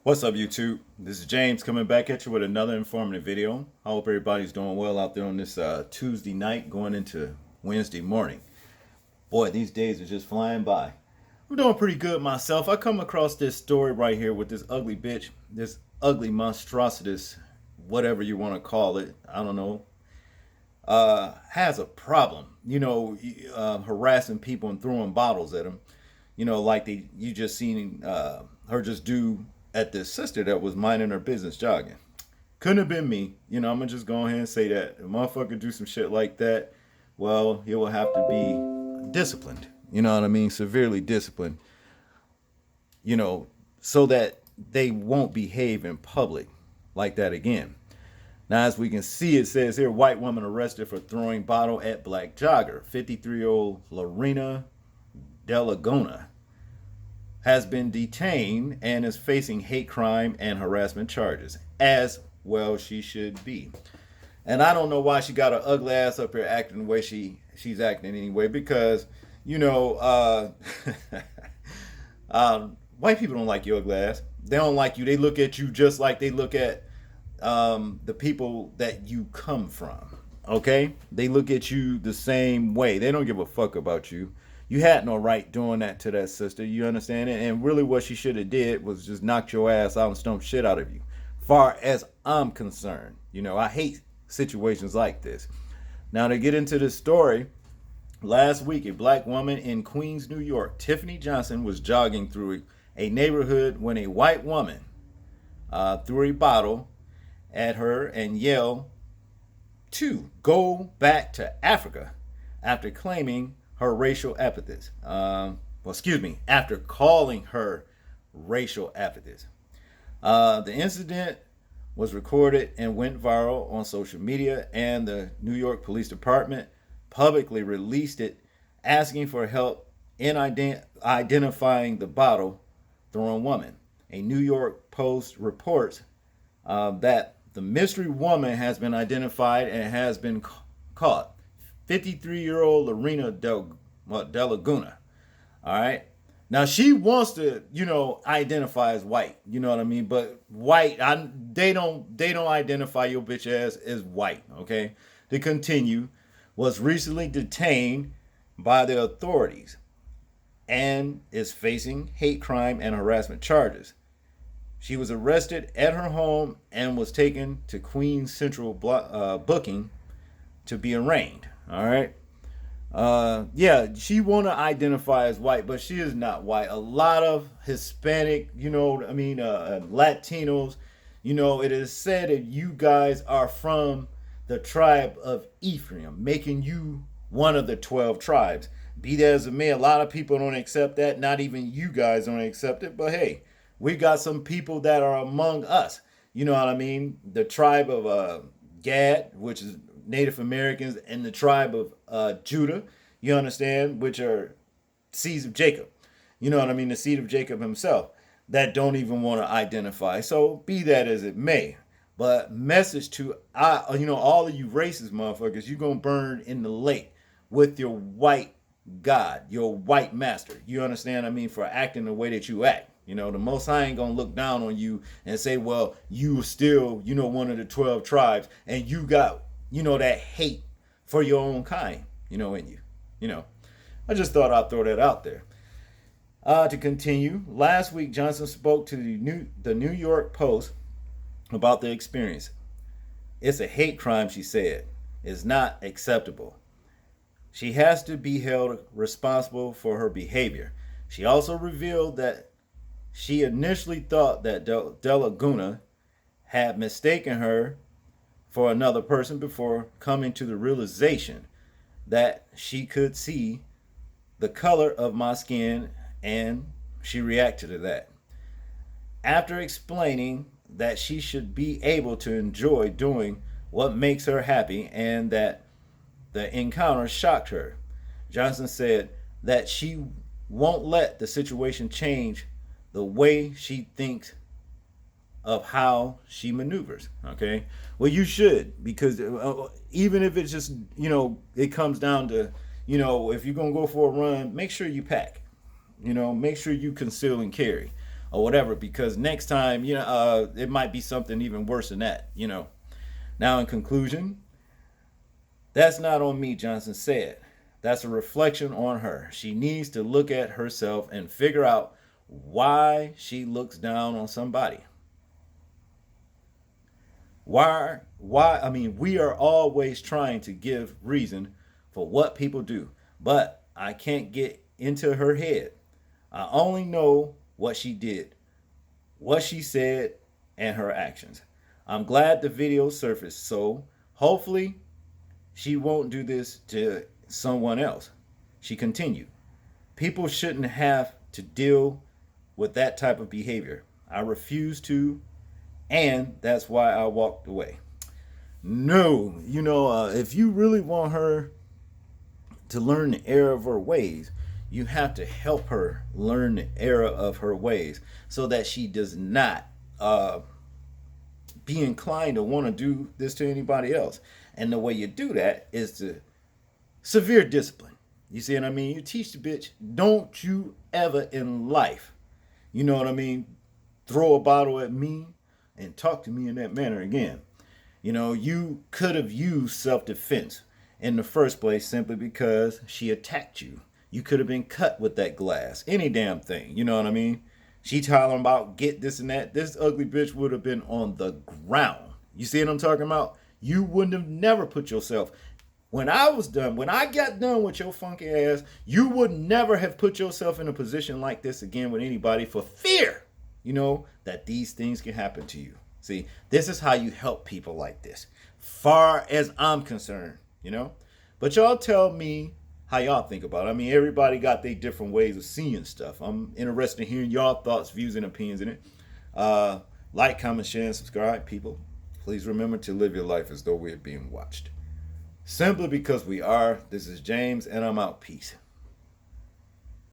What's up, YouTube? This is James coming back at you with another informative video. I hope everybody's doing well out there on this Tuesday night going into Wednesday morning. Boy, these days are just flying by. I'm doing pretty good myself. I come across this story right here with this ugly bitch, this ugly monstrosities, whatever you want to call it. I don't know. Has a problem, harassing people and throwing bottles at them. Like you just seen her just do at this sister that was minding her business jogging. Couldn't have been me. I'm gonna just go ahead and say that. If a motherfucker do some shit like that, well, he will have to be disciplined. You know what I mean? Severely disciplined. So that they won't behave in public like that again. Now, as we can see, it says here, white woman arrested for throwing bottle at black jogger. 53-year-old Lorena Delguna has been detained and is facing hate crime and harassment charges, as well she should be. And I don't know why she got her ugly ass up here acting the way she's acting anyway, because, white people don't like your ugly ass. They don't like you. They look at you just like they look at the people that you come from. Okay? They look at you the same way. They don't give a fuck about you. You had no right doing that to that sister. You understand it? And really what she should have did was just knock your ass out and stomp shit out of you. Far as I'm concerned. I hate situations like this. Now, to get into this story, last week a black woman in Queens, New York, Tiffany Johnson, was jogging through a neighborhood when a white woman threw a bottle at her and yelled to go back to Africa after claiming her racial epithets. After calling her racial epithets. The incident was recorded and went viral on social media, and the New York Police Department publicly released it, asking for help in identifying the bottle throwing woman. A New York Post reports that the mystery woman has been identified and has been caught. 53-year-old Lorena Delguna. All right. Now she wants to, identify as white. You know what I mean? But white, they don't identify your bitch as white. Okay. To continue, was recently detained by the authorities and is facing hate crime and harassment charges. She was arrested at her home and was taken to Queens Central booking to be arraigned. All right. She want to identify as white, but she is not white. A lot of Hispanic, Latinos, it is said that you guys are from the tribe of Ephraim, making you one of the 12 tribes. Be that as it may, a lot of people don't accept that. Not even you guys don't accept it. But hey, we got some people that are among us. You know what I mean? The tribe of Gad, which is Native Americans, and the tribe of Judah, you understand, which are seeds of Jacob. You know what I mean? The seed of Jacob himself, that don't even want to identify. So be that as it may. But message to all of you racist motherfuckers, you're gonna burn in the lake with your white God, your white master. You understand what I mean? For acting the way that you act. The Most High ain't gonna look down on you and say, well, you still, one of the 12 tribes, and you got, that hate for your own kind, in you. I just thought I'd throw that out there. To continue, last week Johnson spoke to the New York Post about the experience. It's a hate crime, she said. It's not acceptable. She has to be held responsible for her behavior. She also revealed that she initially thought that Delguna had mistaken her for another person before coming to the realization that she could see the color of my skin, and she reacted to that. After explaining that she should be able to enjoy doing what makes her happy and that the encounter shocked her, Johnson said that she won't let the situation change the way she thinks of how she maneuvers. Okay, well, you should, because even if it's just it comes down to if you're gonna go for a run, make sure you pack. Make sure you conceal and carry. or whatever, because next time, it might be something even worse than that. Now, in conclusion, that's not on me, Johnson said. That's a reflection on her. She needs to look at herself and figure out why she looks down on somebody. I mean, we are always trying to give reason for what people do, but I can't get into her head. I only know what she did, what she said, and her actions. I'm glad the video surfaced, so hopefully she won't do this to someone else. She continued, people shouldn't have to deal with that type of behavior. I refuse to, and that's why I walked away. No, if you really want her to learn the error of her ways, you have to help her learn the error of her ways so that she does not be inclined to want to do this to anybody else. And the way you do that is to severe discipline. You see what I mean? You teach the bitch, don't you ever in life, you know what I mean, throw a bottle at me and talk to me in that manner again. You could have used self-defense in the first place simply because she attacked you. You could have been cut with that glass. Any damn thing. You know what I mean? She talking about get this and that. This ugly bitch would have been on the ground. You see what I'm talking about? You wouldn't have never put yourself. When I got done with your funky ass, you would never have put yourself in a position like this again with anybody for fear, that these things can happen to you. See, this is how you help people like this, far as I'm concerned, But y'all tell me how y'all think about it. I mean, everybody got their different ways of seeing stuff. I'm interested in hearing y'all thoughts, views, and opinions in it. Like, comment, share, and subscribe, people. Please remember to live your life as though we're being watched. Simply because we are. This is James, and I'm out. Peace.